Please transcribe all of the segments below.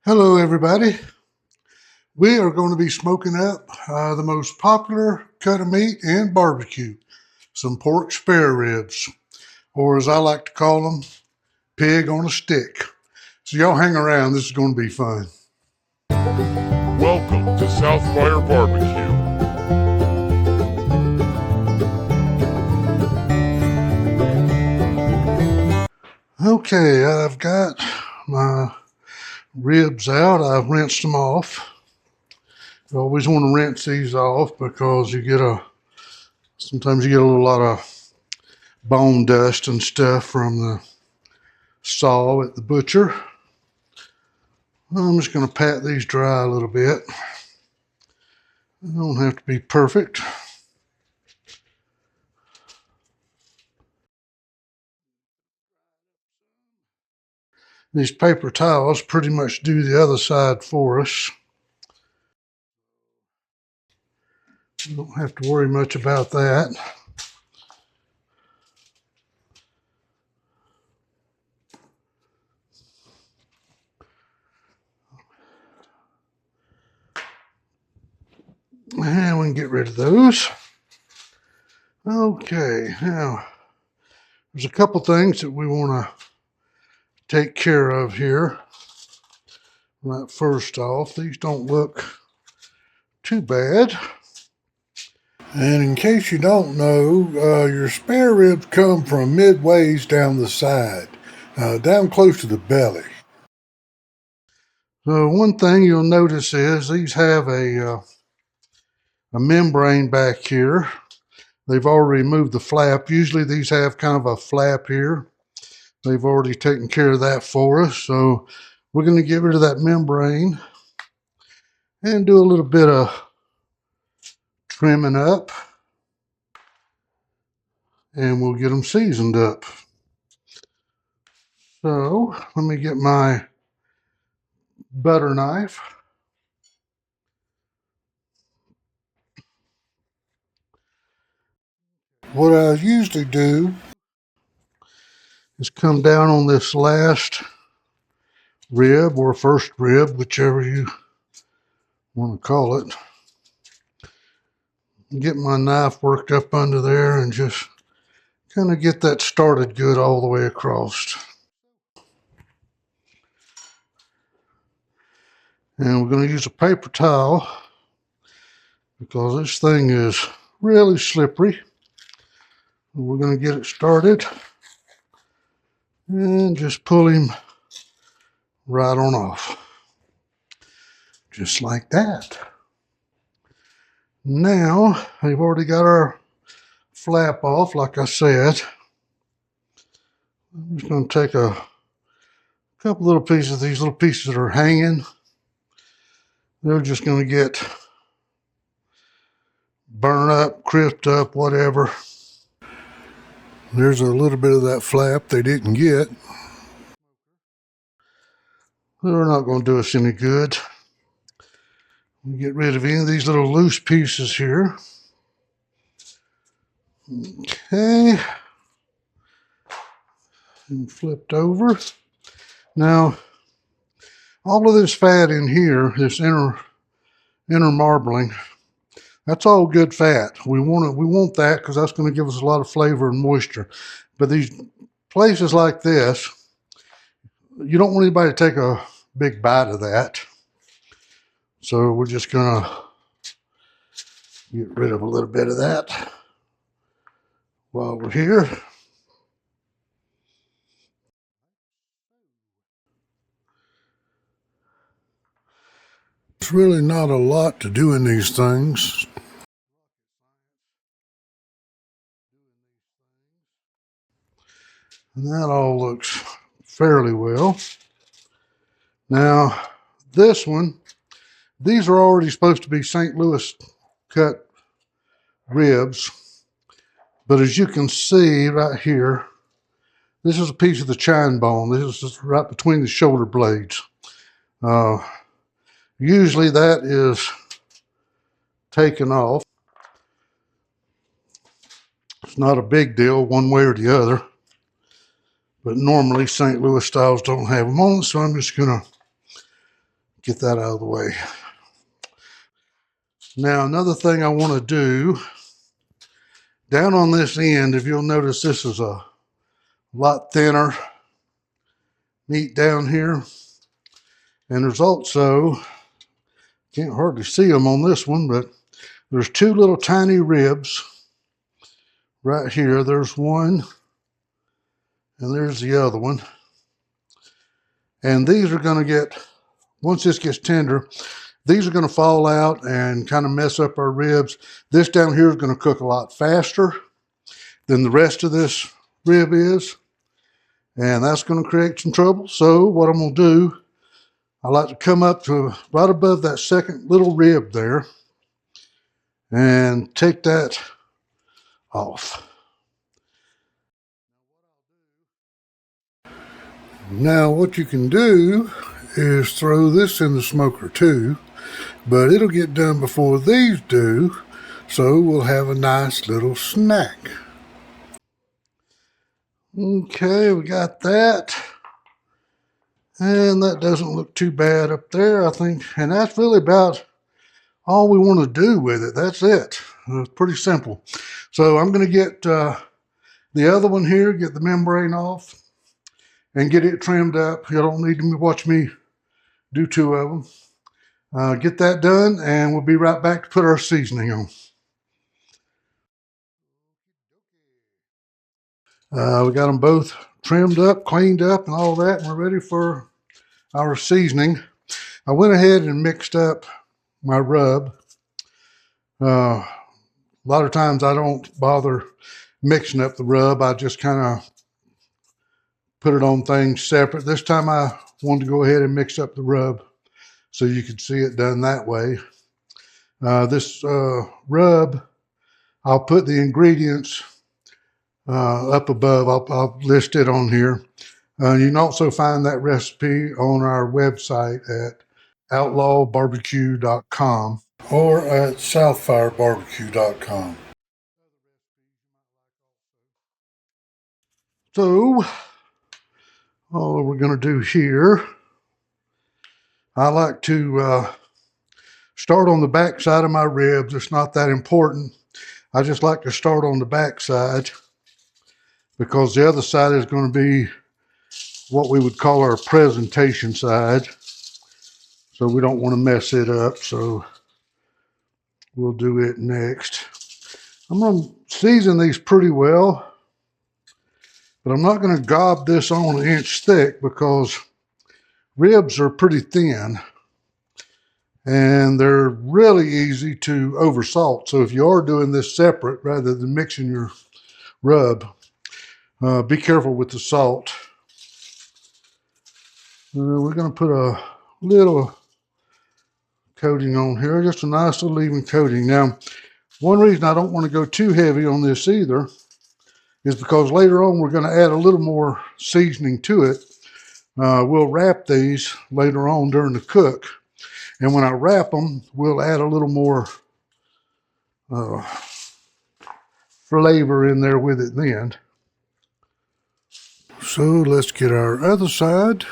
Hello everybody. We are going to be smoking up the most popular cut of meat in barbecue, some pork spare ribs, or as I like to call them, pig on a stick. So y'all hang around, this is going to be fun. Welcome to South Fire BBQ. Okay, I've got my ribs out. I've rinsed them off. You always want to rinse these off because sometimes you get a lot of bone dust and stuff from the saw at the butcher. I'm just going to pat these dry a little bit. They don't have to be perfect. These paper towels pretty much do the other side for us. You don't have to worry much about that. And we can get rid of those. Okay, now there's a couple things that we want to take care of here. Right, first off, these don't look too bad. And in case you don't know, your spare ribs come from midways down the side, down close to the belly. So one thing you'll notice is these have a membrane back here. They've already removed the flap. Usually these have kind of a flap here. They've already taken care of that for us. So we're going to get rid of that membrane and do a little bit of trimming up. And we'll get them seasoned up. So let me get my butter knife. What I usually do is come down on this last rib or first rib, whichever you want to call it. Get my knife worked up under there and just kind of get that started good all the way across. And we're going to use a paper towel because this thing is really slippery. We're going to get it started and just pull him right on off. Just like that. Now, we've already got our flap off, like I said. I'm just going to take a couple little pieces, these little pieces that are hanging. They're just going to get burned up, crisped up, whatever. There's a little bit of that flap they didn't get. They're not going to do us any good. We get rid of any of these little loose pieces here. Okay. And flipped over. Now, all of this fat in here, this inner marbling, that's all good fat. We want that because that's going to give us a lot of flavor and moisture. But these places like this, you don't want anybody to take a big bite of that. So we're just going to get rid of a little bit of that while we're here. There's really not a lot to do in these things. And that all looks fairly well. Now, this one, these are already supposed to be St. Louis cut ribs. But as you can see right here, this is a piece of the chine bone. This is right between the shoulder blades. Usually that is taken off. It's not a big deal one way or the other. But normally St. Louis styles don't have them on, so I'm just going to Get that out of the way. Now, another thing I want to do, down on this end, if you'll notice, this is a lot thinner meat down here. And there's also, can't hardly see them on this one, but there's two little tiny ribs right here. There's one, and there's the other one. And these are going to get, once this gets tender, these are going to fall out and kind of mess up our ribs. This down here is going to cook a lot faster than the rest of this rib is. And that's going to create some trouble. So what I'm going to do, I like to come up to right above that second little rib there and take that off. Now what you can do is throw this in the smoker too, but it'll get done before these do, so we'll have a nice little snack. Okay, we got that. And that doesn't look too bad up there, I think. And that's really about all we want to do with it. That's it. It's pretty simple. So I'm going to get the other one here, get the membrane off, and get it trimmed up. You don't need to watch me do two of them. Get that done, and we'll be right back to put our seasoning on. We got them both trimmed up, cleaned up, and all that, and we're ready for our seasoning. I went ahead and mixed up my rub. A lot of times I don't bother mixing up the rub. I just kind of put it on things separate. This time I wanted to go ahead and mix up the rub so you could see it done that way. This rub, I'll put the ingredients up above. I'll list it on here. You can also find that recipe on our website at outlawbarbecue.com or at southfirebarbecue.com. So, all we're going to do here, I like to start on the back side of my ribs. It's not that important. I just like to start on the back side because the other side is going to be what we would call our presentation side. So we don't want to mess it up. So we'll do it next. I'm going to season these pretty well, but I'm not going to gob this on an inch thick because ribs are pretty thin and they're really easy to oversalt. So if you are doing this separate rather than mixing your rub, be careful with the salt. We're going to put a little coating on here, just a nice little even coating. Now, one reason I don't want to go too heavy on this either is because later on we're going to add a little more seasoning to it. We'll wrap these later on during the cook, and when I wrap them, we'll add a little more flavor in there with it then. So let's get our other side.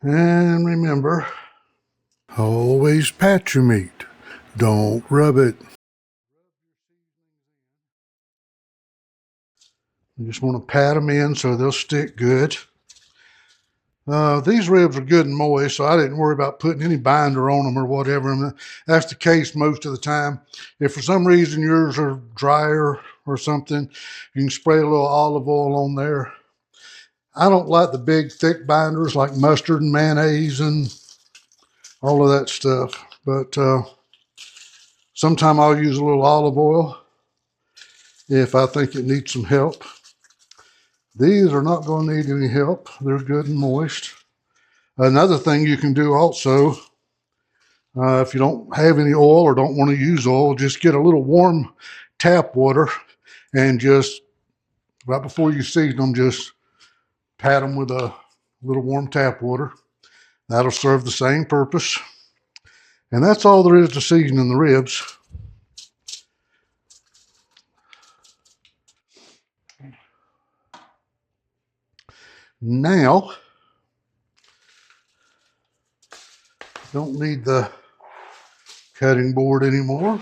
And remember, always pat your meat. Don't rub it. You just want to pat them in so they'll stick good. These ribs are good and moist, so I didn't worry about putting any binder on them or whatever. And that's the case most of the time. If for some reason yours are drier or something, you can spray a little olive oil on there. I don't like the big thick binders like mustard and mayonnaise and all of that stuff, but sometime I'll use a little olive oil if I think it needs some help. These are not going to need any help. They're good and moist. Another thing you can do also, if you don't have any oil or don't want to use oil, just get a little warm tap water and just, right before you season them, just pat them with a little warm tap water. That'll serve the same purpose. And that's all there is to seasoning the ribs. Now, don't need the cutting board anymore,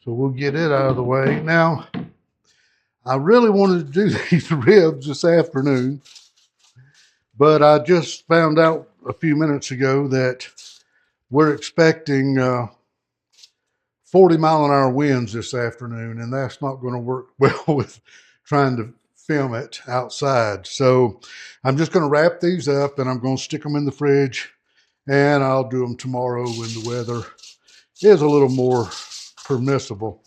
so we'll get it out of the way. Now, I really wanted to do these ribs this afternoon, but I just found out a few minutes ago that we're expecting 40-mile-an-hour winds this afternoon, and that's not going to work well with trying to film it outside. So I'm just going to wrap these up, and I'm going to stick them in the fridge, and I'll do them tomorrow when the weather is a little more permissible.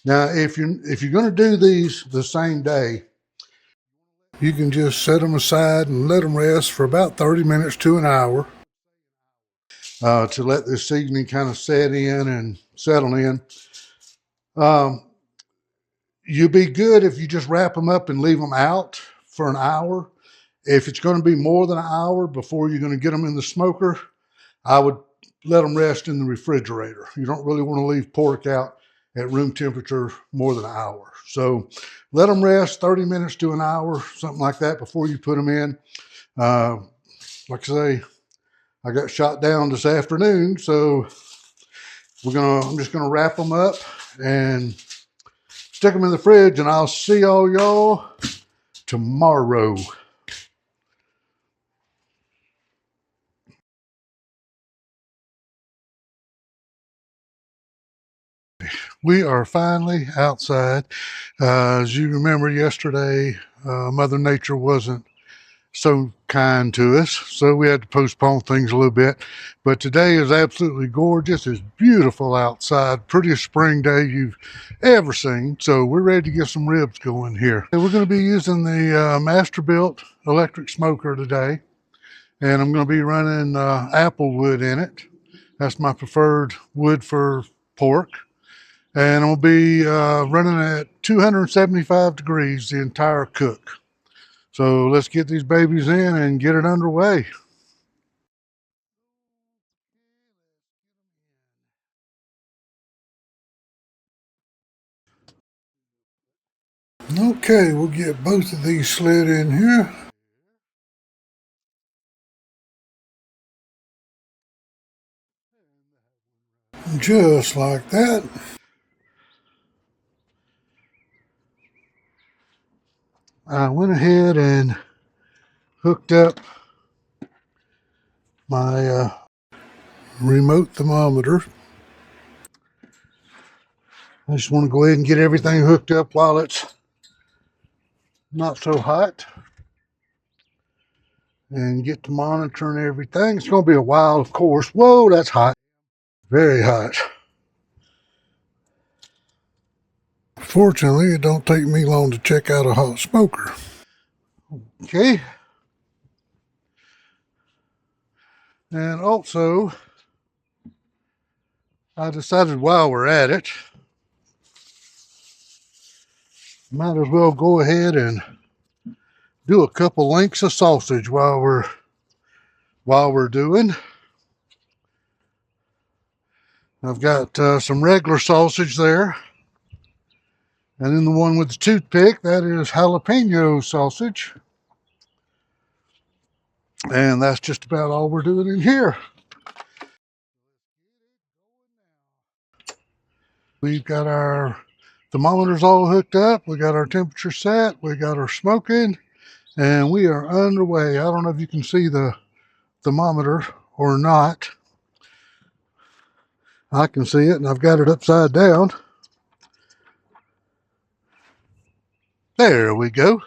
Now, if you're going to do these the same day, you can just set them aside and let them rest for about 30 minutes to an hour to let this seasoning kind of set in and settle in. You'd be good if you just wrap them up and leave them out for an hour. If it's going to be more than an hour before you're going to get them in the smoker, I would let them rest in the refrigerator. You don't really want to leave pork out at room temperature more than an hour. So let them rest 30 minutes to an hour, something like that, before you put them in. Like I say, I got shot down this afternoon, so I'm just gonna wrap them up and stick them in the fridge, and I'll see all y'all tomorrow. We are finally outside. As you remember yesterday, Mother Nature wasn't so kind to us, so we had to postpone things a little bit. But today is absolutely gorgeous. It's beautiful outside, prettiest spring day you've ever seen. So we're ready to get some ribs going here. We're going to be using the Masterbuilt electric smoker today, and I'm going to be running apple wood in it. That's my preferred wood for pork. And I'm going to be running at 275 degrees the entire cook. So let's get these babies in and get it underway. Okay, we'll get both of these slid in here. Just like that. I went ahead and hooked up my remote thermometer. I just want to go ahead and get everything hooked up while it's not so hot and get to monitoring everything. It's going to be a while, of course. Whoa, that's hot. Very hot. Fortunately, it don't take me long to check out a hot smoker. Okay. And also, I decided while we're at it, might as well go ahead and do a couple links of sausage while we're doing. I've got some regular sausage there. And then the one with the toothpick, that is jalapeno sausage. And that's just about all we're doing in here. We've got our thermometers all hooked up. We got our temperature set. We got our smoking. And we are underway. I don't know if you can see the thermometer or not. I can see it, and I've got it upside down. There we go.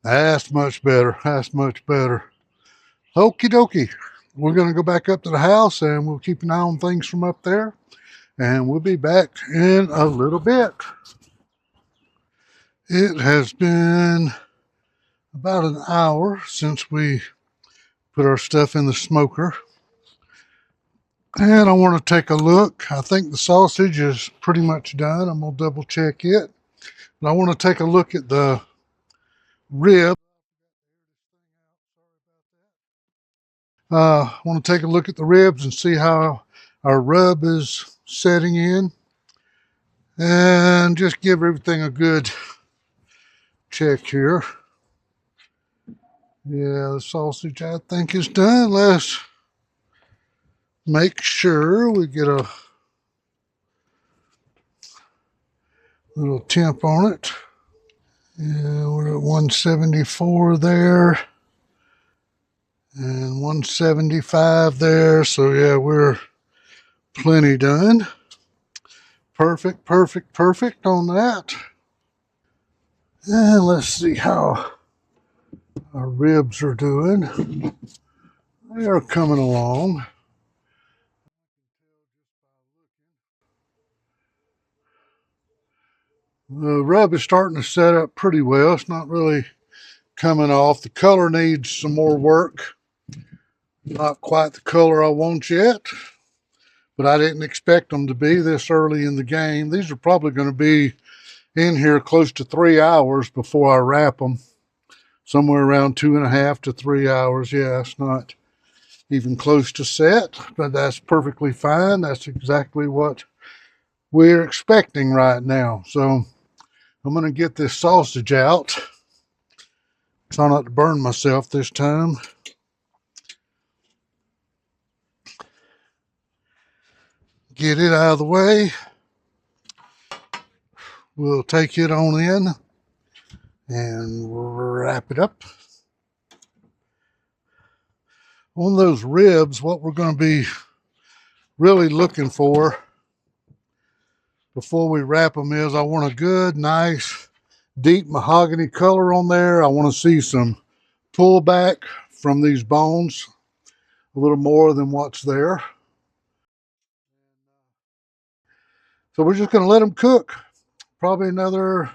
That's much better. That's much better. Okie dokie. We're going to go back up to the house, and we'll keep an eye on things from up there. And we'll be back in a little bit. It has been about an hour since we put our stuff in the smoker. And I want to take a look. I think the sausage is pretty much done. I'm going to double check it. And I want to take a look at the rib. I want to take a look at the ribs and see how our rub is setting in. And just give everything a good check here. Yeah, the sausage I think is done. Let's make sure we get a little temp on it. Yeah, we're at 174 there and 175 there. So yeah, we're plenty done. Perfect, perfect, perfect on that. And let's see how our ribs are doing. They are coming along. The rub is starting to set up pretty well. It's not really coming off. The color needs some more work. Not quite the color I want yet, but I didn't expect them to be this early in the game. These are probably going to be in here close to 3 hours before I wrap them. Somewhere around 2.5 to 3 hours. Yeah, it's not even close to set, but that's perfectly fine. That's exactly what we're expecting right now. So I'm going to get this sausage out. Try not to burn myself this time. Get it out of the way. We'll take it on in and wrap it up. On those ribs, what we're going to be really looking for before we wrap them is I want a good, nice, deep mahogany color on there. I want to see some pullback from these bones, a little more than what's there. So we're just going to let them cook. Probably another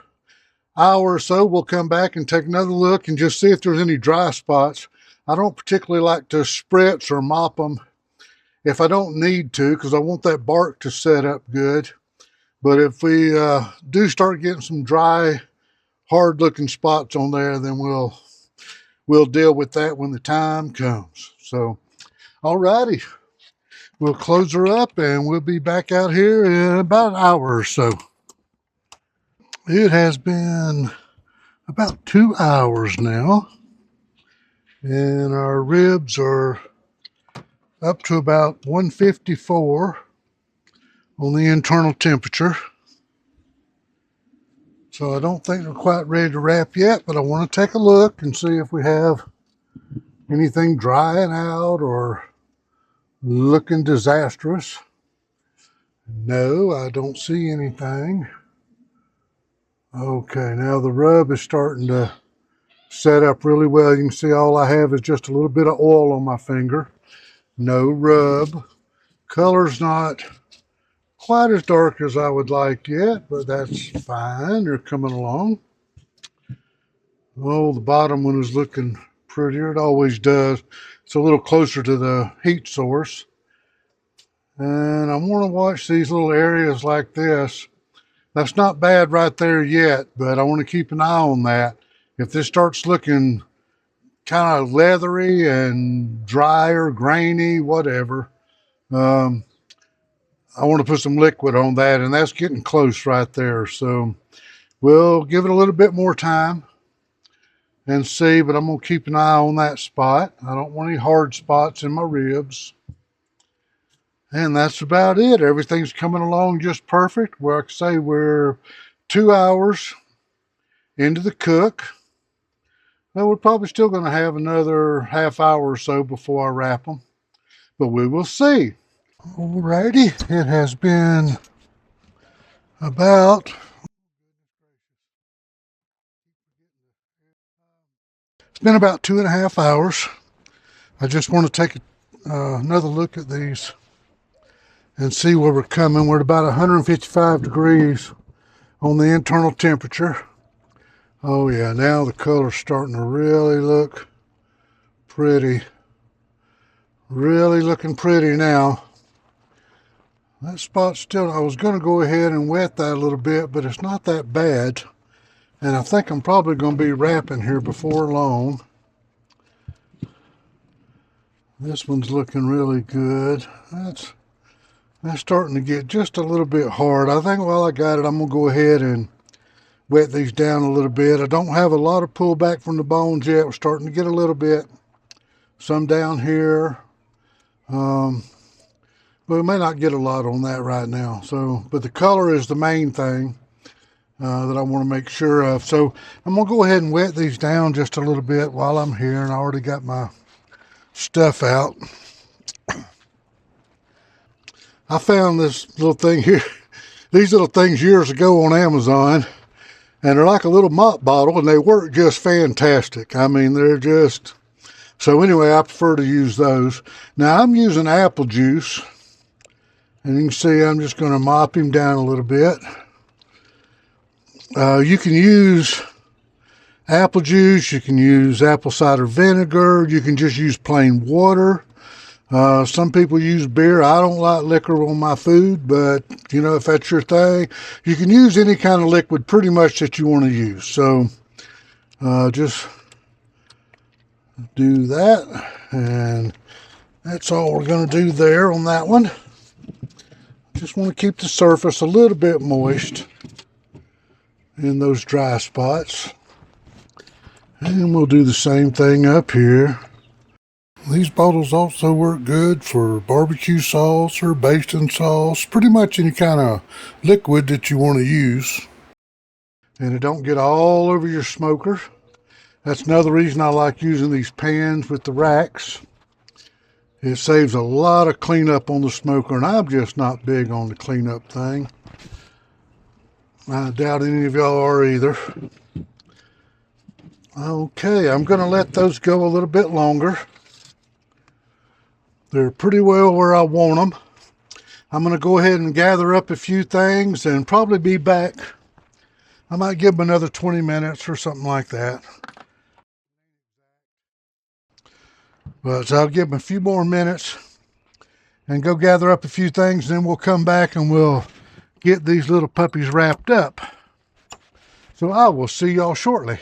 hour or so. We'll come back and take another look and just see if there's any dry spots. I don't particularly like to spritz or mop them if I don't need to, because I want that bark to set up good. But if we do start getting some dry, hard looking spots on there, then we'll deal with that when the time comes. So, alrighty, we'll close her up and we'll be back out here in about an hour or so. It has been about 2 hours now, and our ribs are up to about 154 on the internal temperature. So I don't think they're quite ready to wrap yet, but I want to take a look and see if we have anything drying out or looking disastrous. No, I don't see anything. Okay, now the rub is starting to set up really well. You can see all I have is just a little bit of oil on my finger. No rub. Color's not quite as dark as I would like yet, but that's fine. They're coming along. Oh, the bottom one is looking prettier. It always does. It's a little closer to the heat source. And I want to watch these little areas like this. That's not bad right there yet, but I want to keep an eye on that. If this starts looking kind of leathery and dry or grainy, whatever, I want to put some liquid on that, and that's getting close right there. So we'll give it a little bit more time and see, but I'm going to keep an eye on that spot. I don't want any hard spots in my ribs. And that's about it. Everything's coming along just perfect. Well, like I say, we're 2 hours into the cook. Well, we're probably still going to have another half hour or so before I wrap them, but we will see. Alrighty, it has been about it's been about 2.5 hours. I just want to take another look at these and see where we're coming. We're at about 155 degrees on the internal temperature. Oh yeah, now the color's starting to really look pretty. Really looking pretty now. That spot still, I was going to go ahead and wet that a little bit, but it's not that bad. And I think I'm probably going to be wrapping here before long. This one's looking really good. That's starting to get just a little bit hard. I think while I got it, I'm going to go ahead and wet these down a little bit. I don't have a lot of pullback from the bones yet. We're starting to get a little bit. Some down here. But we may not get a lot on that right now. So, but the color is the main thing that I want to make sure of. So I'm going to go ahead and wet these down just a little bit while I'm here. And I already got my stuff out. I found this little thing here. These little things years ago on Amazon. And they're like a little mop bottle, and they work just fantastic. I mean, they're just... So anyway, I prefer to use those. Now, I'm using apple juice. And you can see I'm just going to mop him down a little bit. You can use apple juice. You can use apple cider vinegar. You can just use plain water. Some people use beer. I don't like liquor on my food, but, you know, if that's your thing, you can use any kind of liquid pretty much that you want to use. So just do that, and that's all we're going to do there on that one. Just want to keep the surface a little bit moist in those dry spots. And we'll do the same thing up here. These bottles also work good for barbecue sauce or basting sauce, pretty much any kind of liquid that you want to use. And it don't get all over your smoker. That's another reason I like using these pans with the racks. It saves a lot of cleanup on the smoker, and I'm just not big on the cleanup thing. I doubt any of y'all are either. Okay, I'm going to let those go a little bit longer. They're pretty well where I want them. I'm going to go ahead and gather up a few things and probably be back. I might give them another 20 minutes or something like that. But so I'll give them a few more minutes and go gather up a few things, and then we'll come back and we'll get these little puppies wrapped up. So I will see y'all shortly.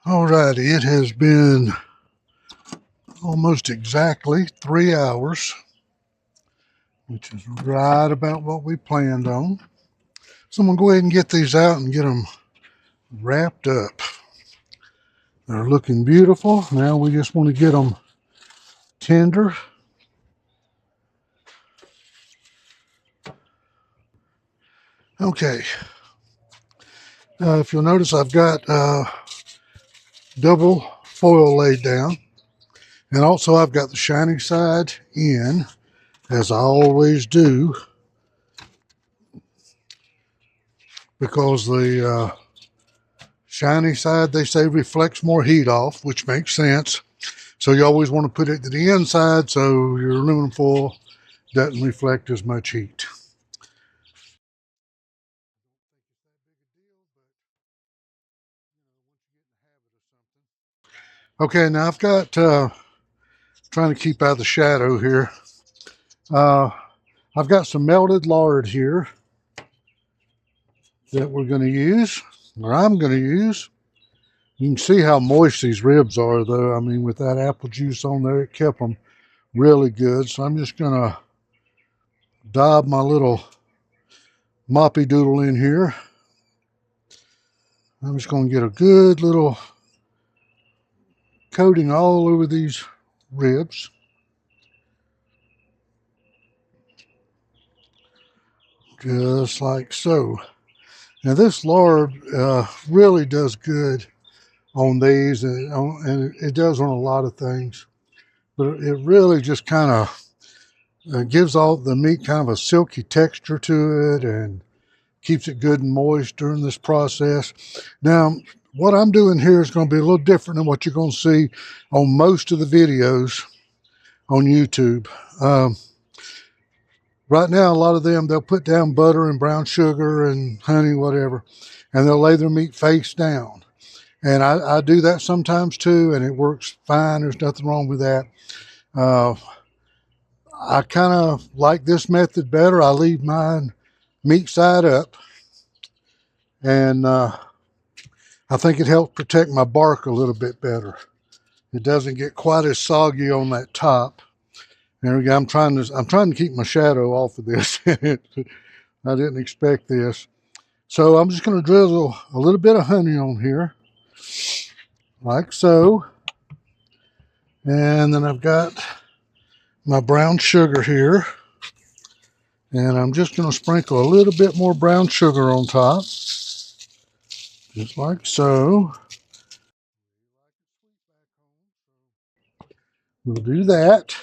Alrighty, it has been almost exactly 3 hours, which is right about what we planned on. So I'm going to go ahead and get these out and get them wrapped up. They're looking beautiful. Now we just want to get them tender. Okay. If you'll notice, I've got double foil laid down. And also I've got the shiny side in, as I always do, because the shiny side, they say, reflects more heat off, which makes sense. So you always want to put it to the inside so your aluminum foil doesn't reflect as much heat. Okay, now I've got, trying to keep out of the shadow here. I've got some melted lard here that we're going to use, or I'm going to use. You can see how moist these ribs are, though. I mean, with that apple juice on there, it kept them really good. So I'm just going to dab my little moppy doodle in here. I'm just going to get a good little coating all over these ribs. Just like so. Now this lard really does good on these, and it does on a lot of things, but it really just kind of gives all the meat kind of a silky texture to it and keeps it good and moist during this process. Now, what I'm doing here is going to be a little different than what you're going to see on most of the videos on YouTube. Right now, a lot of them, they'll put down butter and brown sugar and honey, whatever, and they'll lay their meat face down. And I do that sometimes too, and it works fine. There's nothing wrong with that. I kind of like this method better. I leave mine meat side up, and I think it helps protect my bark a little bit better. It doesn't get quite as soggy on that top. There we go. I'm trying to keep my shadow off of this. I didn't expect this. So I'm just going to drizzle a little bit of honey on here, like so. And then I've got my brown sugar here. And I'm just going to sprinkle a little bit more brown sugar on top, just like so. We'll do that.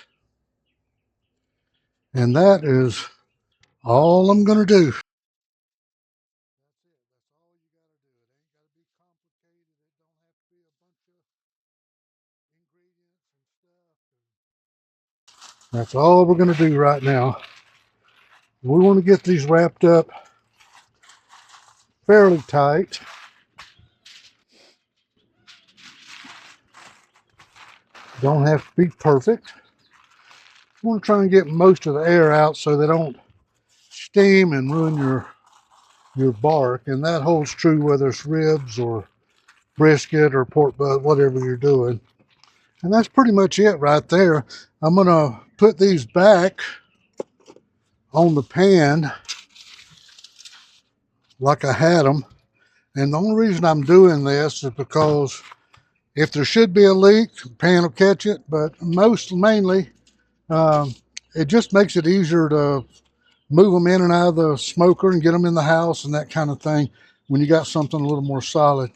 And that is all I'm going to do. That's all we're going to do right now. We want to get these wrapped up fairly tight. Don't have to be perfect. We want to try and get most of the air out so they don't steam and ruin your bark. And that holds true whether it's ribs or brisket or pork butt, whatever you're doing. And that's pretty much it right there. I'm going to put these back on the pan like I had them. And the only reason I'm doing this is because if there should be a leak, the pan will catch it. But mainly, it just makes it easier to move them in and out of the smoker and get them in the house and that kind of thing when you got something a little more solid.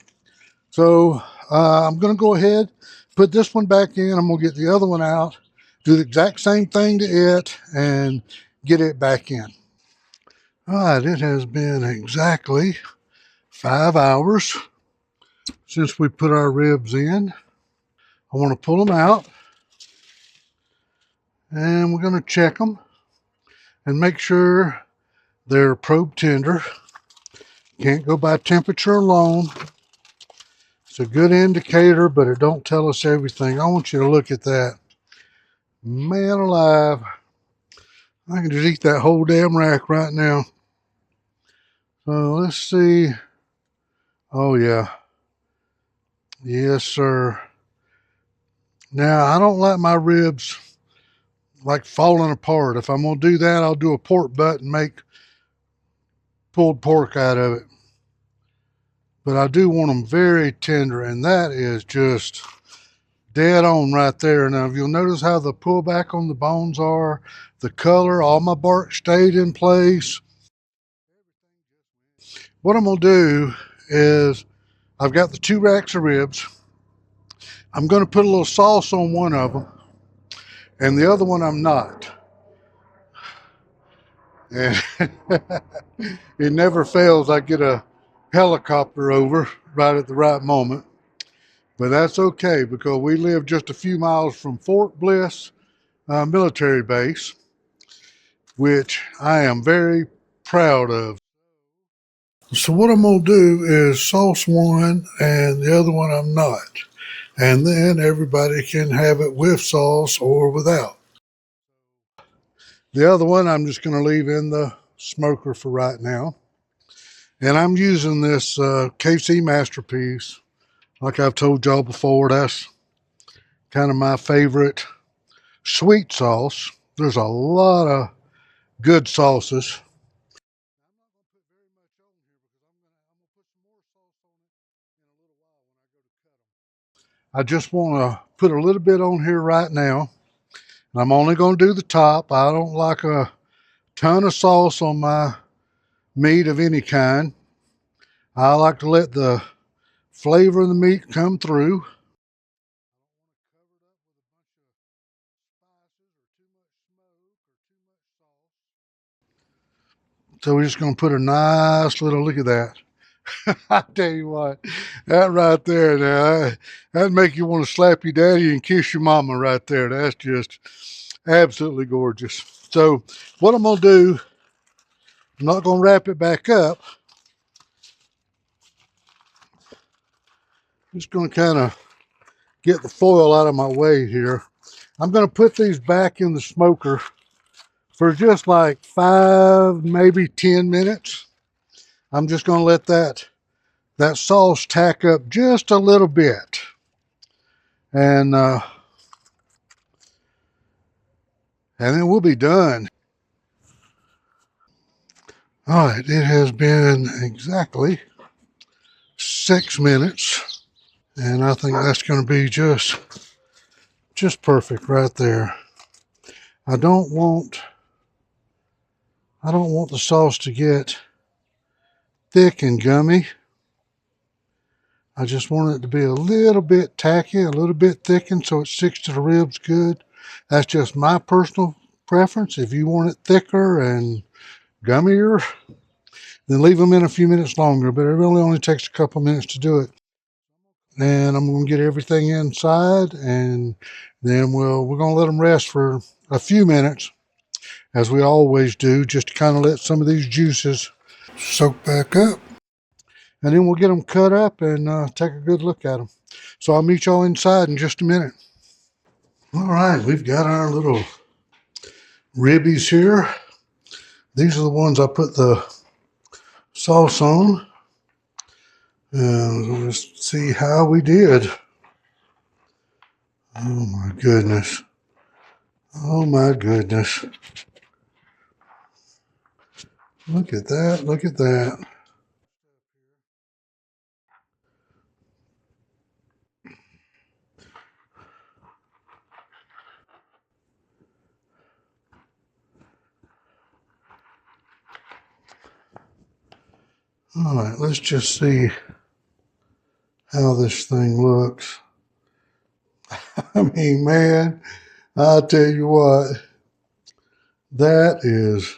So I'm going to go ahead, put this one back in. I'm going to get the other one out, do the exact same thing to it, and get it back in. All right, it has been exactly 5 hours since we put our ribs in. I want to pull them out, and we're going to check them and make sure they're probe tender. Can't go by temperature alone. It's a good indicator, but it don't tell us everything. I want you to look at that. Man alive. I can just eat that whole damn rack right now. So let's see. Oh yeah. Yes, sir. Now, I don't like my ribs like falling apart. If I'm going to do that, I'll do a pork butt and make pulled pork out of it. But I do want them very tender, and that is just dead on right there. Now, if you'll notice how the pullback on the bones are, the color, all my bark stayed in place. What I'm going to do is I've got the 2 racks of ribs. I'm going to put a little sauce on one of them, and the other one I'm not. And it never fails. I get a helicopter over right at the right moment. But that's okay because we live just a few miles from Fort Bliss military base, which I am very proud of. So what I'm going to do is sauce one and the other one I'm not. And then everybody can have it with sauce or without. The other one I'm just going to leave in the smoker for right now. And I'm using this KC Masterpiece. Like I've told y'all before, that's kind of my favorite sweet sauce. There's a lot of good sauces. I just want to put a little bit on here right now. I'm only going to do the top. I don't like a ton of sauce on my meat of any kind. I like to let the flavor of the meat come through. So we're just going to put a nice little, look at that. I tell you what, that right there now, that'd make you want to slap your daddy and kiss your mama right there. That's just absolutely gorgeous. So what I'm going to do, I'm not going to wrap it back up. Just going to kind of get the foil out of my way here. I'm going to put these back in the smoker for just like 5, maybe 10 minutes. I'm just going to let that sauce tack up just a little bit. And then we'll be done. All right, it has been exactly 6 minutes, and I think that's going to be just perfect right there. I don't want the sauce to get thick and gummy. I just want it to be a little bit tacky, a little bit thickened so it sticks to the ribs good. That's just my personal preference. If you want it thicker and gummier, then leave them in a few minutes longer, but it really only takes a couple minutes to do it. And I'm going to get everything inside, and then we're going to let them rest for a few minutes, as we always do, just to kind of let some of these juices soak back up. And then we'll get them cut up and take a good look at them. So I'll meet y'all inside in just a minute. All right, we've got our little ribbies here. These are the ones I put the sauce on. And let's see how we did. Oh my goodness. Oh my goodness. Look at that, look at that. All right, let's just see how this thing looks. I mean, man, I'll tell you what, that is,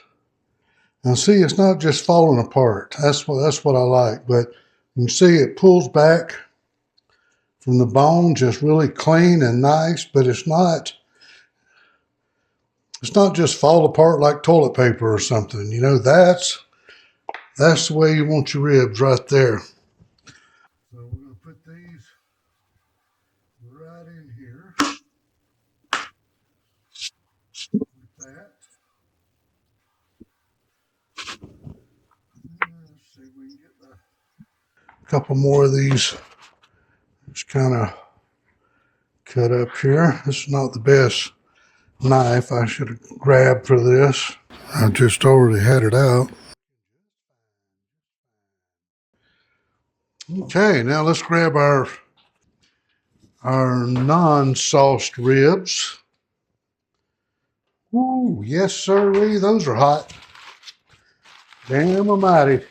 now see, it's not just falling apart. That's what I like, but you can see it pulls back from the bone just really clean and nice, but it's not just fall apart like toilet paper or something. You know, that's the way you want your ribs right there. So we're going to put these right in here with that. Let's see if we can get a couple more of these just kind of cut up here. This is not the best knife I should have grabbed for this. I just already had it out. Okay, now let's grab our non-sauced ribs. Ooh, yes sirree, those are hot. Damn almighty.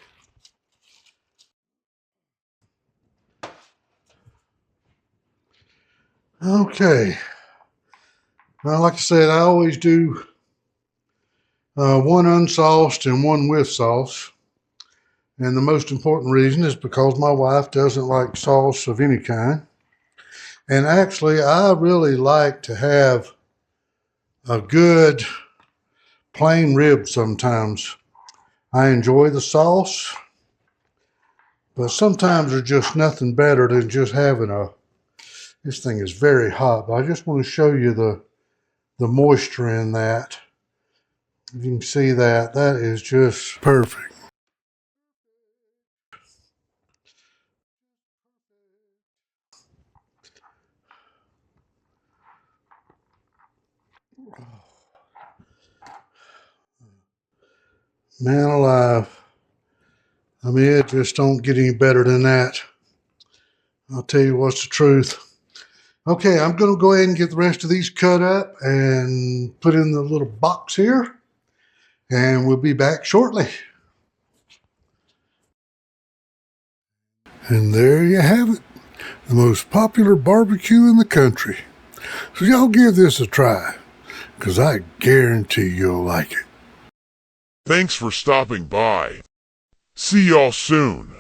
Okay. Well, like I said, I always do one unsauced and one with sauce. And the most important reason is because my wife doesn't like sauce of any kind. And actually, I really like to have a good plain rib sometimes. I enjoy the sauce, but sometimes there's just nothing better than just having this thing is very hot, but I just want to show you the moisture in that. You can see that is just perfect. Man alive. I mean, it just don't get any better than that. I'll tell you what's the truth. Okay, I'm going to go ahead and get the rest of these cut up and put in the little box here. And we'll be back shortly. And there you have it. The most popular barbecue in the country. So y'all give this a try, because I guarantee you'll like it. Thanks for stopping by. See y'all soon.